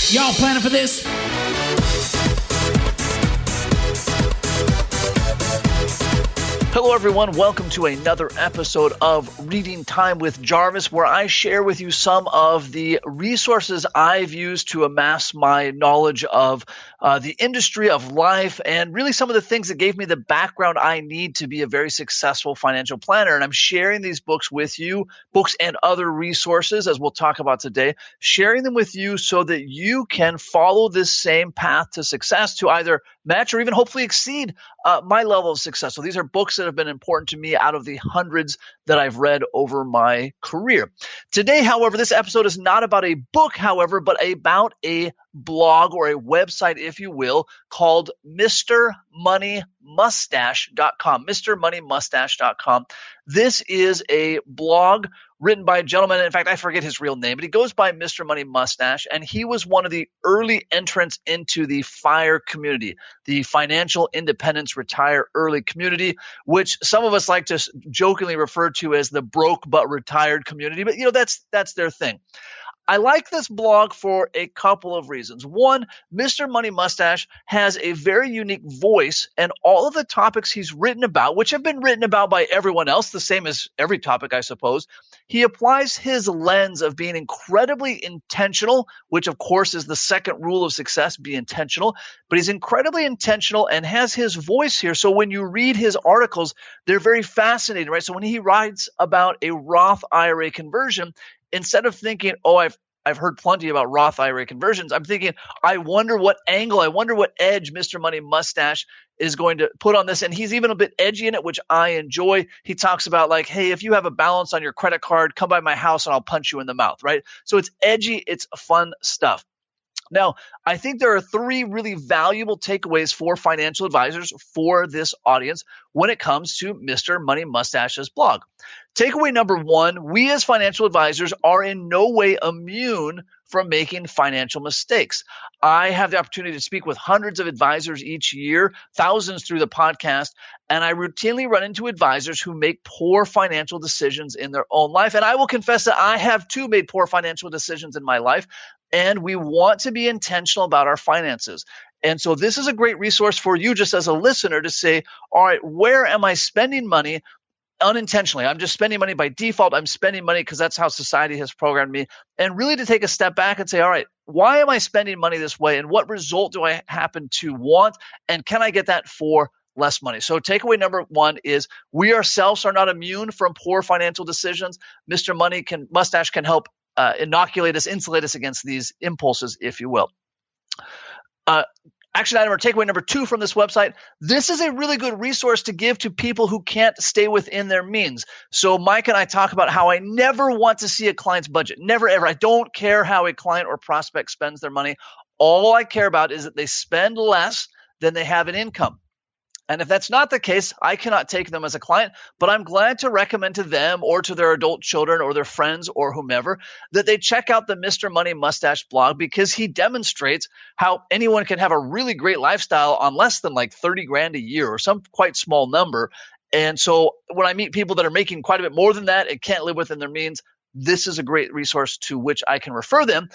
Y'all planning for this? Hello, everyone. Welcome to another episode of Reading Time with Jarvis, where I share with you some of the resources I've used to amass my knowledge of the industry of life and really some of the things that gave me the background I need to be a very successful financial planner. And I'm sharing these books with you, books and other resources, as we'll talk about today, sharing them with you so that you can follow this same path to success to either match or even hopefully exceed my level of success. So these are books that have been important to me out of the hundreds that I've read over my career. Today, however, this episode is not about a book, however, but about a blog or a website, if you will, called MrMoneyMustache.com. MrMoneyMustache.com. This is a blog written by a gentleman. In fact, I forget his real name, but he goes by Mr. Money Mustache, and he was one of the early entrants into the FIRE community, the Financial Independence Retire Early community, which some of us like to jokingly refer to as the broke but retired community. But, that's their thing. I like this blog for a couple of reasons. One, Mr. Money Mustache has a very unique voice, and all of the topics he's written about, which have been written about by everyone else, the same as every topic, I suppose, he applies his lens of being incredibly intentional, which of course is the second rule of success, be intentional, but he's incredibly intentional and has his voice here. So when you read his articles, they're very fascinating, right? So when he writes about a Roth IRA conversion, instead of thinking, oh, I've heard plenty about Roth IRA conversions, I'm thinking, I wonder what edge Mr. Money Mustache is going to put on this. And he's even a bit edgy in it, which I enjoy. He talks about like, hey, if you have a balance on your credit card, come by my house and I'll punch you in the mouth, right? So it's edgy. It's fun stuff. Now, I think there are three really valuable takeaways for financial advisors for this audience when it comes to Mr. Money Mustache's blog. Takeaway number one, we as financial advisors are in no way immune from making financial mistakes. I have the opportunity to speak with hundreds of advisors each year, thousands through the podcast, and I routinely run into advisors who make poor financial decisions in their own life. And I will confess that I have too made poor financial decisions in my life. And we want to be intentional about our finances. And so this is a great resource for you just as a listener to say, all right, where am I spending money unintentionally? I'm just spending money by default. I'm spending money because that's how society has programmed me. And really to take a step back and say, all right, why am I spending money this way? And what result do I happen to want? And can I get that for less money? So takeaway number one is we ourselves are not immune from poor financial decisions. Mr. Mustache can help insulate us against these impulses, if you will. Action item or takeaway number two from this website, this is a really good resource to give to people who can't stay within their means. So Mike and I talk about how I never want to see a client's budget. Never, ever. I don't care how a client or prospect spends their money. All I care about is that they spend less than they have in income. And if that's not the case, I cannot take them as a client, but I'm glad to recommend to them or to their adult children or their friends or whomever that they check out the Mr. Money Mustache blog because he demonstrates how anyone can have a really great lifestyle on less than like 30 grand a year or some quite small number. And so when I meet people that are making quite a bit more than that and can't live within their means, this is a great resource to which I can refer them.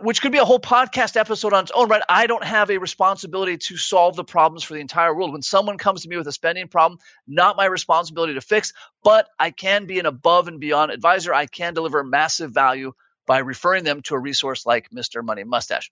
Which could be a whole podcast episode on its own, right? I don't have a responsibility to solve the problems for the entire world. When someone comes to me with a spending problem, not my responsibility to fix, but I can be an above and beyond advisor. I can deliver massive value by referring them to a resource like Mr. Money Mustache.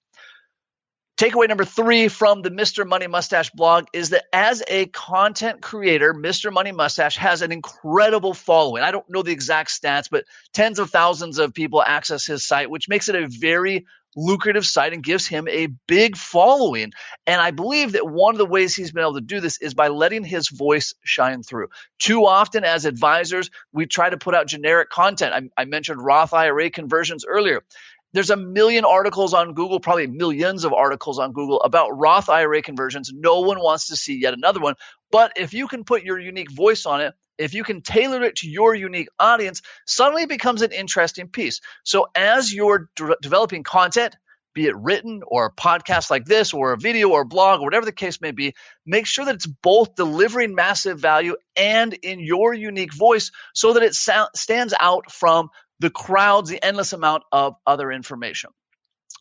Takeaway number three from the Mr. Money Mustache blog is that as a content creator, Mr. Money Mustache has an incredible following. I don't know the exact stats, but tens of thousands of people access his site, which makes it a very lucrative site and gives him a big following. And I believe that one of the ways he's been able to do this is by letting his voice shine through. Too often as advisors, we try to put out generic content. I mentioned Roth IRA conversions earlier. There's a million articles on Google, probably millions of articles on Google about Roth IRA conversions. No one wants to see yet another one. But if you can put your unique voice on it, if you can tailor it to your unique audience, suddenly it becomes an interesting piece. So as you're developing content, be it written or a podcast like this or a video or a blog or whatever the case may be, make sure that it's both delivering massive value and in your unique voice so that it stands out from the crowds, the endless amount of other information.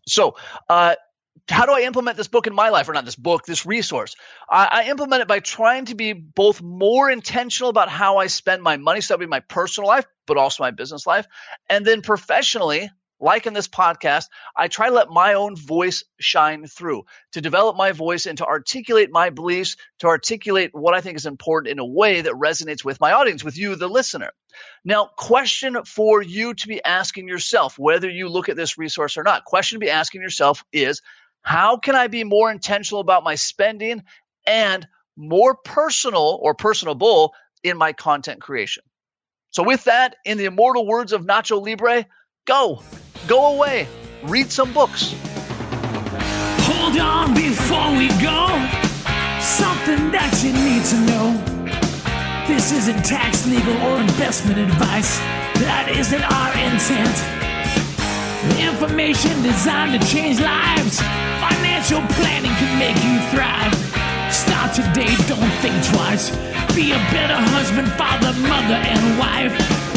So, how do I implement this book in my life? Or not this book, this resource. I implement it by trying to be both more intentional about how I spend my money. So that would be my personal life, but also my business life. And then professionally, like in this podcast, I try to let my own voice shine through, to develop my voice and to articulate my beliefs, to articulate what I think is important in a way that resonates with my audience, with you, the listener. Now, question for you to be asking yourself, whether you look at this resource or not, question to be asking yourself is, how can I be more intentional about my spending and more personal or personable in my content creation? So with that, in the immortal words of Nacho Libre, go away, read some books. Hold on before we go. Something that you need to know. This isn't tax, legal, or investment advice. That isn't our intent. Information designed to change lives. Financial planning can make you thrive. Start today, don't think twice. Be a better husband, father, mother, and wife.